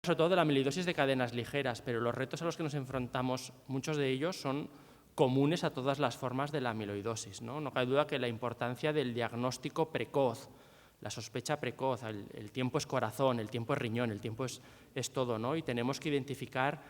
sobre todo de la amiloidosis de cadenas ligeras, pero los retos a los que nos enfrentamos, muchos de ellos son comunes a todas las formas de la amiloidosis, ¿no? No cabe duda que la importancia del diagnóstico precoz, la sospecha precoz, el tiempo es corazón, el tiempo es riñón, el tiempo es todo, ¿no? Y tenemos que identificar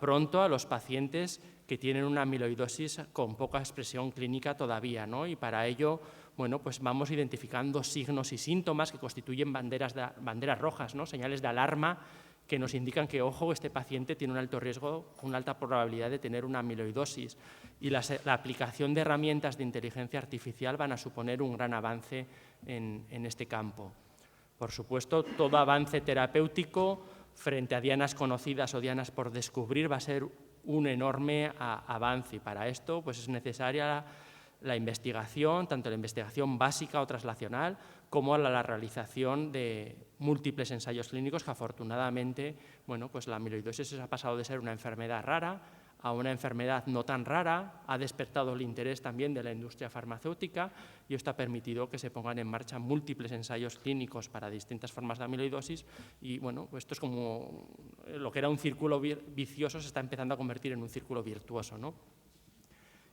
pronto a los pacientes que tienen una amiloidosis con poca expresión clínica todavía, ¿no? Y para ello, bueno, pues vamos identificando signos y síntomas que constituyen banderas rojas, ¿no? Señales de alarma que nos indican que, ojo, este paciente tiene un alto riesgo, una alta probabilidad de tener una amiloidosis. Y la aplicación de herramientas de inteligencia artificial van a suponer un gran avance en este campo. Por supuesto, todo avance terapéutico frente a dianas conocidas o dianas por descubrir va a ser un enorme avance, y para esto pues, es necesaria la investigación, tanto la investigación básica o traslacional, como la realización de múltiples ensayos clínicos que afortunadamente, bueno, pues la amiloidosis ha pasado de ser una enfermedad rara a una enfermedad no tan rara, ha despertado el interés también de la industria farmacéutica y esto ha permitido que se pongan en marcha múltiples ensayos clínicos para distintas formas de amiloidosis y bueno, esto es como lo que era un círculo vicioso se está empezando a convertir en un círculo virtuoso, ¿no?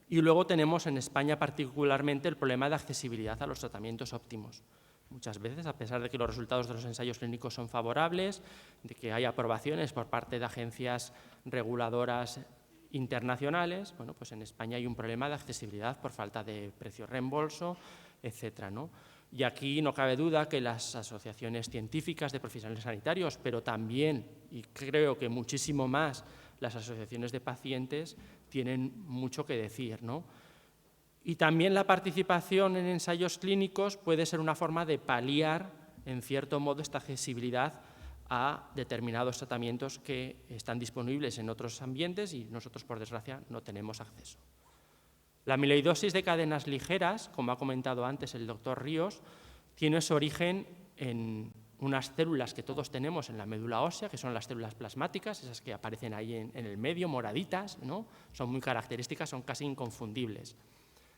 Y luego tenemos en España particularmente el problema de accesibilidad a los tratamientos óptimos. Muchas veces, a pesar de que los resultados de los ensayos clínicos son favorables, de que hay aprobaciones por parte de agencias reguladoras internacionales, bueno, pues en España hay un problema de accesibilidad por falta de precio reembolso, etcétera, ¿no? Y aquí no cabe duda que las asociaciones científicas de profesionales sanitarios, pero también, y creo que muchísimo más, las asociaciones de pacientes tienen mucho que decir, ¿no? Y también la participación en ensayos clínicos puede ser una forma de paliar, en cierto modo, esta accesibilidad a determinados tratamientos que están disponibles en otros ambientes y nosotros, por desgracia, no tenemos acceso. La amiloidosis de cadenas ligeras, como ha comentado antes el doctor Ríos, tiene su origen en unas células que todos tenemos en la médula ósea, que son las células plasmáticas, esas que aparecen ahí en el medio, moraditas, ¿no? Son muy características, son casi inconfundibles.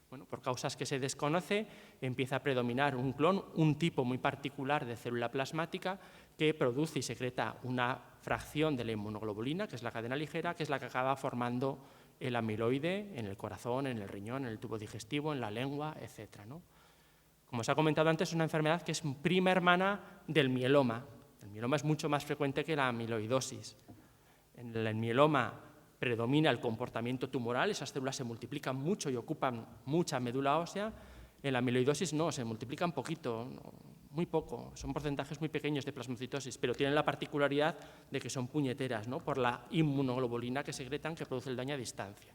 Bueno, por causas que se desconoce, empieza a predominar un clon, un tipo muy particular de célula plasmática que produce y secreta una fracción de la inmunoglobulina, que es la cadena ligera, que es la que acaba formando el amiloide en el corazón, en el riñón, en el tubo digestivo, en la lengua, etc., ¿no? Como os ha comentado antes, es una enfermedad que es prima hermana del mieloma. El mieloma es mucho más frecuente que la amiloidosis. En el mieloma predomina el comportamiento tumoral, esas células se multiplican mucho y ocupan mucha médula ósea. En la amiloidosis no, se multiplican poquito, muy poco, son porcentajes muy pequeños de plasmocitosis, pero tienen la particularidad de que son puñeteras, ¿no? Por la inmunoglobulina que secretan que produce el daño a distancia.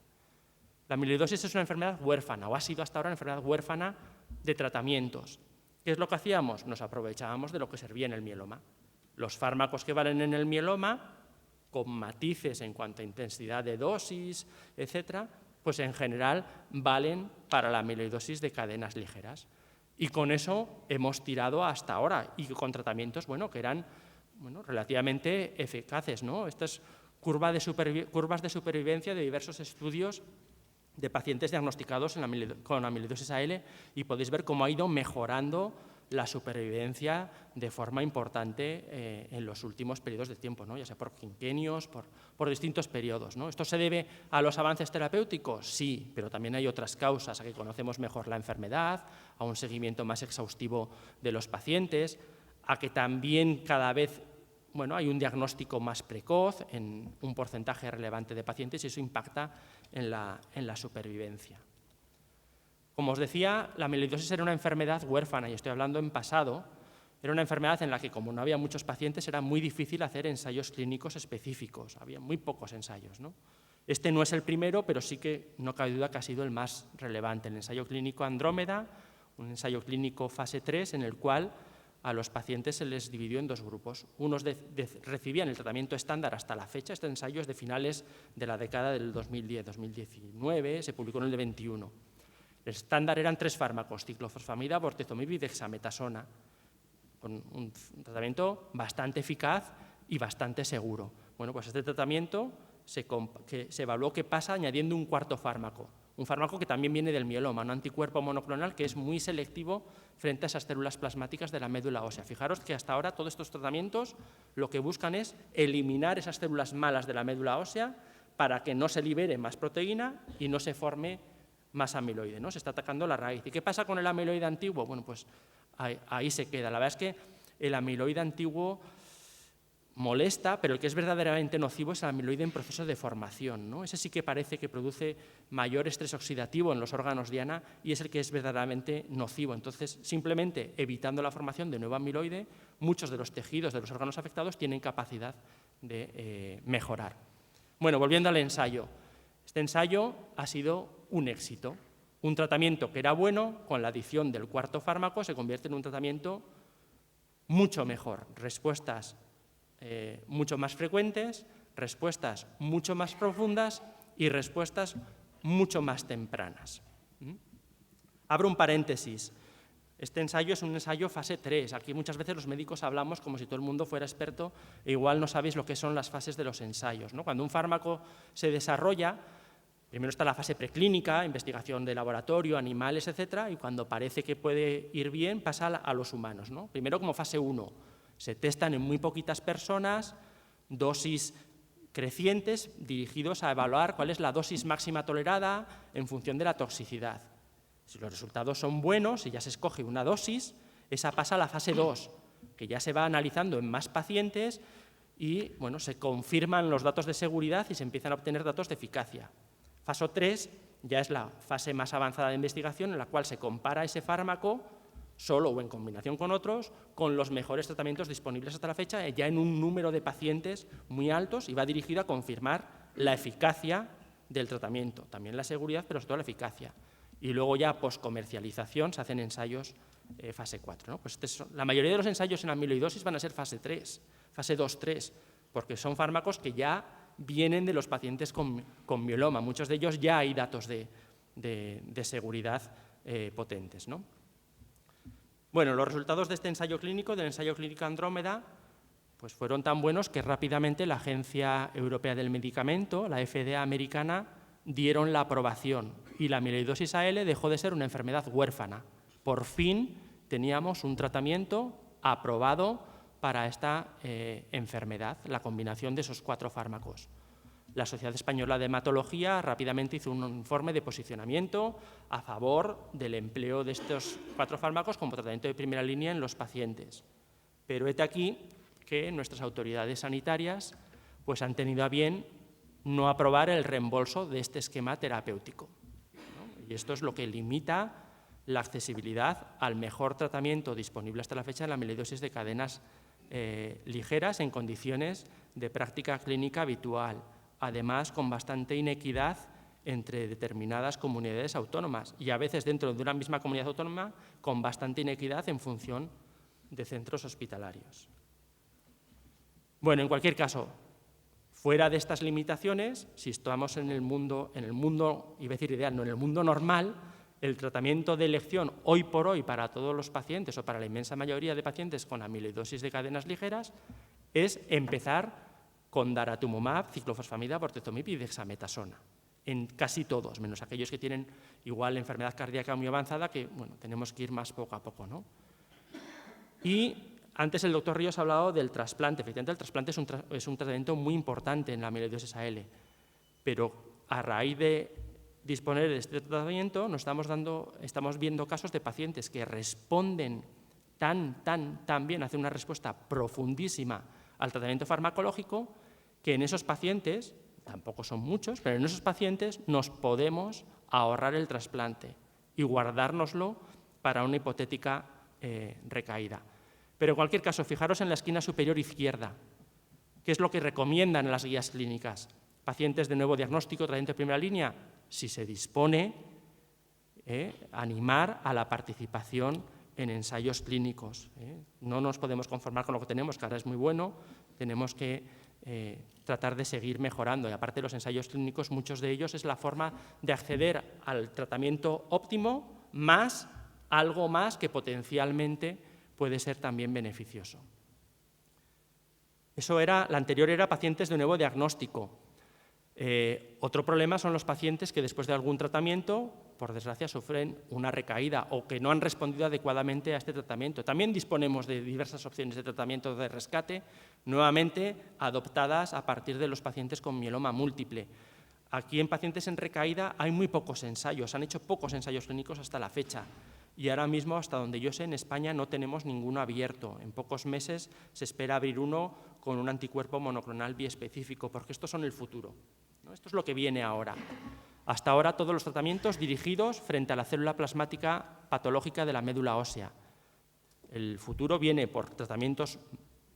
La amiloidosis es una enfermedad huérfana, o ha sido hasta ahora una enfermedad huérfana de tratamientos. ¿Qué es lo que hacíamos? Nos aprovechábamos de lo que servía en el mieloma. Los fármacos que valen en el mieloma, con matices en cuanto a intensidad de dosis, etcétera, pues en general valen para la amiloidosis de cadenas ligeras. Y con eso hemos tirado hasta ahora, y con tratamientos que eran relativamente eficaces, ¿no? Estas curvas de supervivencia de diversos estudios de pacientes diagnosticados con amiloidosis AL, y podéis ver cómo ha ido mejorando la supervivencia de forma importante en los últimos periodos de tiempo, ¿no? Ya sea por quinquenios, por distintos periodos, ¿no? ¿Esto se debe a los avances terapéuticos? Sí, pero también hay otras causas, a que conocemos mejor la enfermedad, a un seguimiento más exhaustivo de los pacientes, a que también cada vez hay un diagnóstico más precoz en un porcentaje relevante de pacientes y eso impacta en la supervivencia. Como os decía, la amiloidosis era una enfermedad huérfana, y estoy hablando en pasado. Era una enfermedad en la que, como no había muchos pacientes, era muy difícil hacer ensayos clínicos específicos. Había muy pocos ensayos, ¿no? Este no es el primero, pero sí que no cabe duda que ha sido el más relevante. El ensayo clínico Andrómeda, un ensayo clínico fase 3, en el cual a los pacientes se les dividió en dos grupos. Unos recibían el tratamiento estándar hasta la fecha. Este ensayo es de finales de la década del 2010-2019, se publicó en el de 21. El estándar eran 3 fármacos, ciclofosfamida, bortezomib y dexametasona, con un tratamiento bastante eficaz y bastante seguro. Bueno, pues este tratamiento se evaluó qué pasa añadiendo un cuarto fármaco, Un fármaco que también viene del mieloma, un anticuerpo monoclonal que es muy selectivo frente a esas células plasmáticas de la médula ósea. Fijaros que hasta ahora todos estos tratamientos lo que buscan es eliminar esas células malas de la médula ósea para que no se libere más proteína y no se forme más amiloide, ¿no? Se está atacando la raíz. ¿Y qué pasa con el amiloide antiguo? Bueno, pues ahí se queda. La verdad es que el amiloide antiguo molesta, pero el que es verdaderamente nocivo es el amiloide en proceso de formación, ¿no? Ese sí que parece que produce mayor estrés oxidativo en los órganos diana y es el que es verdaderamente nocivo. Entonces, simplemente evitando la formación de nuevo amiloide, muchos de los tejidos de los órganos afectados tienen capacidad de mejorar. Bueno, volviendo al ensayo. Este ensayo ha sido un éxito. Un tratamiento que era bueno, con la adición del cuarto fármaco, se convierte en un tratamiento mucho mejor. Respuestas mucho más frecuentes, respuestas mucho más profundas y respuestas mucho más tempranas. Abro un paréntesis. Este ensayo es un ensayo fase 3. Aquí muchas veces los médicos hablamos como si todo el mundo fuera experto e igual no sabéis lo que son las fases de los ensayos, ¿no? Cuando un fármaco se desarrolla, primero está la fase preclínica, investigación de laboratorio, animales, etcétera, y cuando parece que puede ir bien pasa a los humanos, ¿no? Primero como fase 1. Se testan en muy poquitas personas dosis crecientes dirigidos a evaluar cuál es la dosis máxima tolerada en función de la toxicidad. Si los resultados son buenos y ya se escoge una dosis, esa pasa a la fase 2, que ya se va analizando en más pacientes y bueno, se confirman los datos de seguridad y se empiezan a obtener datos de eficacia. Fase 3 ya es la fase más avanzada de investigación en la cual se compara ese fármaco solo o en combinación con otros, con los mejores tratamientos disponibles hasta la fecha, ya en un número de pacientes muy altos y va dirigido a confirmar la eficacia del tratamiento, también la seguridad, pero sobre todo la eficacia. Y luego ya post-comercialización se hacen ensayos fase 4, ¿no? Pues la mayoría de los ensayos en amiloidosis van a ser fase 3, fase 2-3, porque son fármacos que ya vienen de los pacientes con mieloma. Muchos de ellos ya hay datos de seguridad potentes, ¿no? Bueno, los resultados de este ensayo clínico, del ensayo clínico Andrómeda, pues fueron tan buenos que rápidamente la Agencia Europea del Medicamento, la FDA americana, dieron la aprobación y la amiloidosis AL dejó de ser una enfermedad huérfana. Por fin teníamos un tratamiento aprobado para esta enfermedad, la combinación de esos 4 fármacos. La Sociedad Española de Hematología rápidamente hizo un informe de posicionamiento a favor del empleo de estos 4 fármacos como tratamiento de primera línea en los pacientes. Pero hete aquí que nuestras autoridades sanitarias pues, han tenido a bien no aprobar el reembolso de este esquema terapéutico, ¿no? Y esto es lo que limita la accesibilidad al mejor tratamiento disponible hasta la fecha de la amiloidosis de cadenas ligeras en condiciones de práctica clínica habitual. Además, con bastante inequidad entre determinadas comunidades autónomas y a veces dentro de una misma comunidad autónoma con bastante inequidad en función de centros hospitalarios. Bueno, en cualquier caso, fuera de estas limitaciones, si estamos en el mundo, iba a decir ideal, no, en el mundo normal, el tratamiento de elección hoy por hoy para todos los pacientes o para la inmensa mayoría de pacientes con amiloidosis de cadenas ligeras es empezar con daratumumab, ciclofosfamida, bortezomib y dexametasona, en casi todos, menos aquellos que tienen igual enfermedad cardíaca muy avanzada, que bueno, tenemos que ir más poco a poco, ¿no? Y antes el doctor Ríos ha hablado del trasplante. Efectivamente, el trasplante es un tratamiento muy importante en la amiloidosis AL, pero a raíz de disponer de este tratamiento estamos viendo casos de pacientes que responden tan bien, hacen una respuesta profundísima al tratamiento farmacológico, que en esos pacientes, tampoco son muchos, pero en esos pacientes nos podemos ahorrar el trasplante y guardárnoslo para una hipotética recaída. Pero en cualquier caso, fijaros en la esquina superior izquierda, ¿qué es lo que recomiendan en las guías clínicas? Pacientes de nuevo diagnóstico, tratamiento de primera línea, si se dispone, animar a la participación en ensayos clínicos. No nos podemos conformar con lo que tenemos, que ahora es muy bueno, tenemos que tratar de seguir mejorando. Y aparte de los ensayos clínicos, muchos de ellos es la forma de acceder al tratamiento óptimo más algo más que potencialmente puede ser también beneficioso. La anterior era pacientes de nuevo diagnóstico. Otro problema son los pacientes que después de algún tratamiento, por desgracia, sufren una recaída o que no han respondido adecuadamente a este tratamiento. También disponemos de diversas opciones de tratamiento de rescate, nuevamente adoptadas a partir de los pacientes con mieloma múltiple. Aquí en pacientes en recaída hay muy pocos ensayos, han hecho pocos ensayos clínicos hasta la fecha. Y ahora mismo, hasta donde yo sé, en España no tenemos ninguno abierto. En pocos meses se espera abrir uno con un anticuerpo monoclonal biespecífico, porque estos son el futuro, ¿no? Esto es lo que viene ahora. Hasta ahora todos los tratamientos dirigidos frente a la célula plasmática patológica de la médula ósea. El futuro viene por tratamientos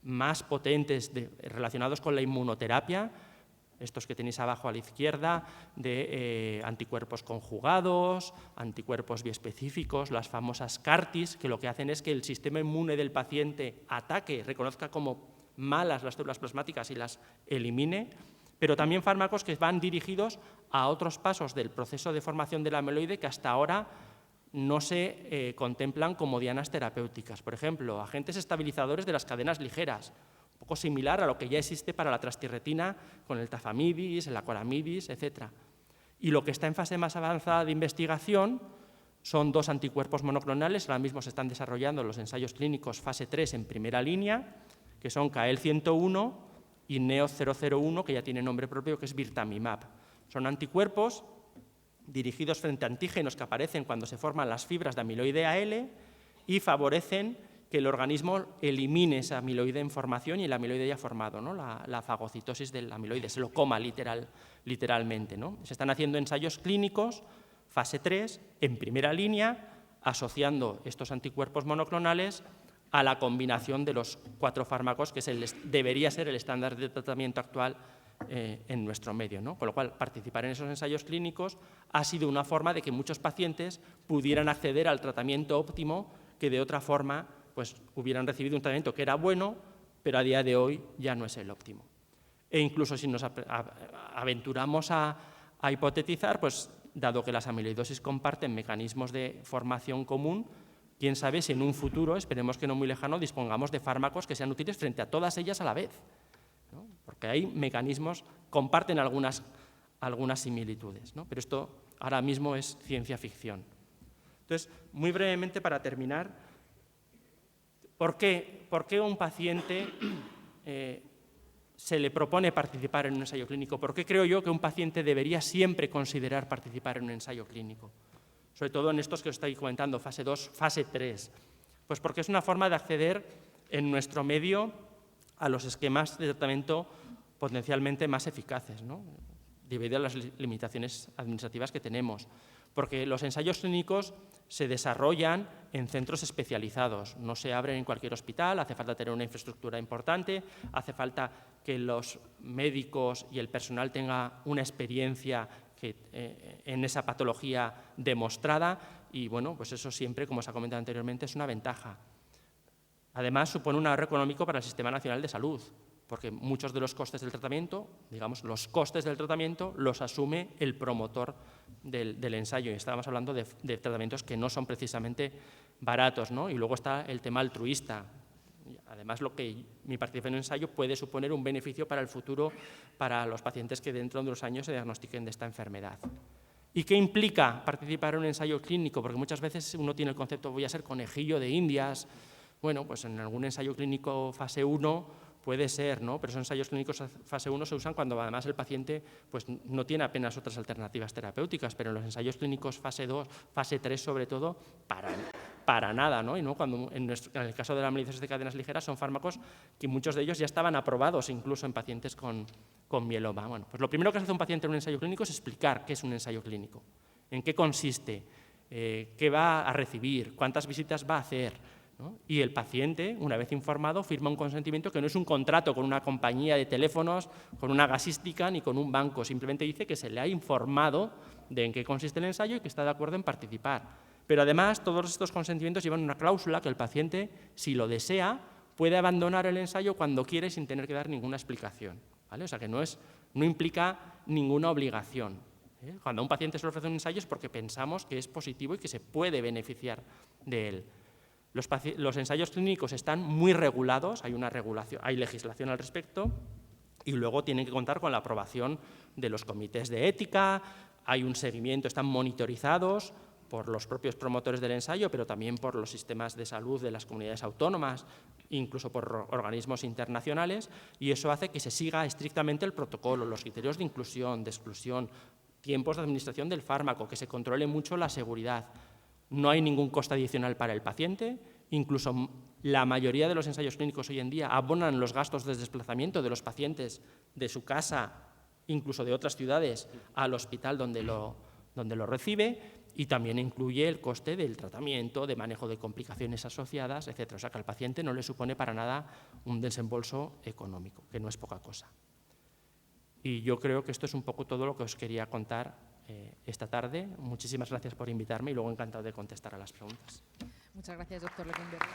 más potentes relacionados con la inmunoterapia, estos que tenéis abajo a la izquierda, de anticuerpos conjugados, anticuerpos biespecíficos, las famosas CAR-Ts, que lo que hacen es que el sistema inmune del paciente ataque, reconozca como malas las células plasmáticas y las elimine, pero también fármacos que van dirigidos a otros pasos del proceso de formación de la amiloide que hasta ahora no se contemplan como dianas terapéuticas. Por ejemplo, agentes estabilizadores de las cadenas ligeras, un poco similar a lo que ya existe para la transtirretina con el tafamidis, el acoramidis, etc. Y lo que está en fase más avanzada de investigación son dos anticuerpos monoclonales, ahora mismo se están desarrollando los ensayos clínicos fase 3 en primera línea, que son CAEL-101 y NEO-001, que ya tiene nombre propio, que es Birtamimab. Son anticuerpos dirigidos frente a antígenos que aparecen cuando se forman las fibras de amiloide AL y favorecen que el organismo elimine esa amiloide en formación y el amiloide ya formado, ¿no? la fagocitosis del amiloide, se lo coma literalmente, ¿no? Se están haciendo ensayos clínicos, fase 3, en primera línea, asociando estos anticuerpos monoclonales a la combinación de los 4 fármacos que debería ser el estándar de tratamiento actual en nuestro medio, ¿no? Con lo cual, participar en esos ensayos clínicos ha sido una forma de que muchos pacientes pudieran acceder al tratamiento óptimo que de otra forma pues, hubieran recibido un tratamiento que era bueno, pero a día de hoy ya no es el óptimo. E incluso si nos aventuramos a hipotetizar, pues, dado que las amiloidosis comparten mecanismos de formación común, quién sabe si en un futuro, esperemos que no muy lejano, dispongamos de fármacos que sean útiles frente a todas ellas a la vez, ¿no? Porque hay mecanismos, comparten algunas similitudes, ¿no? Pero esto ahora mismo es ciencia ficción. Entonces, muy brevemente para terminar, ¿por qué a un paciente se le propone participar en un ensayo clínico? ¿Por qué creo yo que un paciente debería siempre considerar participar en un ensayo clínico? Sobre todo en estos que os estoy comentando, fase 2, fase 3. Pues porque es una forma de acceder en nuestro medio a los esquemas de tratamiento potencialmente más eficaces, ¿no? Debido a las limitaciones administrativas que tenemos. Porque los ensayos clínicos se desarrollan en centros especializados, no se abren en cualquier hospital, hace falta tener una infraestructura importante, hace falta que los médicos y el personal tenga una experiencia en esa patología demostrada y, bueno, pues eso siempre, como se ha comentado anteriormente, es una ventaja. Además, supone un ahorro económico para el Sistema Nacional de Salud, porque muchos de los costes del tratamiento, digamos, los costes del tratamiento los asume el promotor del ensayo. Y estábamos hablando de tratamientos que no son precisamente baratos, ¿no? Y luego está el tema altruista. Además, mi participación en un ensayo puede suponer un beneficio para el futuro para los pacientes que dentro de unos años se diagnostiquen de esta enfermedad. ¿Y qué implica participar en un ensayo clínico? Porque muchas veces uno tiene el concepto, voy a ser conejillo de Indias. Bueno, pues en algún ensayo clínico fase 1 puede ser, ¿no? Pero esos ensayos clínicos fase 1 se usan cuando además el paciente pues, no tiene apenas otras alternativas terapéuticas, pero en los ensayos clínicos fase 2, fase 3 sobre todo, para nada, ¿no? Y no, cuando en el caso de la amiloidosis de cadenas ligeras son fármacos que muchos de ellos ya estaban aprobados incluso en pacientes con mieloma. Bueno, pues lo primero que hace un paciente en un ensayo clínico es explicar qué es un ensayo clínico, en qué consiste, qué va a recibir, cuántas visitas va a hacer, ¿no? Y el paciente, una vez informado, firma un consentimiento que no es un contrato con una compañía de teléfonos, con una gasística ni con un banco, simplemente dice que se le ha informado de en qué consiste el ensayo y que está de acuerdo en participar. Pero además todos estos consentimientos llevan una cláusula que el paciente, si lo desea, puede abandonar el ensayo cuando quiere sin tener que dar ninguna explicación, ¿vale? O sea que no implica ninguna obligación, ¿eh? Cuando a un paciente se le ofrece un ensayo es porque pensamos que es positivo y que se puede beneficiar de él. Los ensayos clínicos están muy regulados, hay legislación al respecto, Y luego tienen que contar con la aprobación de los comités de ética, hay un seguimiento, están monitorizados por los propios promotores del ensayo, pero también por los sistemas de salud de las comunidades autónomas, incluso por organismos internacionales, y eso hace que se siga estrictamente el protocolo, los criterios de inclusión, de exclusión, tiempos de administración del fármaco, que se controle mucho la seguridad. No hay ningún coste adicional para el paciente, incluso la mayoría de los ensayos clínicos hoy en día abonan los gastos de desplazamiento de los pacientes de su casa, incluso de otras ciudades, al hospital donde lo recibe, y también incluye el coste del tratamiento, de manejo de complicaciones asociadas, etc. O sea que al paciente no le supone para nada un desembolso económico, que no es poca cosa. Y yo creo que esto es un poco todo lo que os quería contar esta tarde. Muchísimas gracias por invitarme y luego encantado de contestar a las preguntas. Muchas gracias, doctor Lecumberri.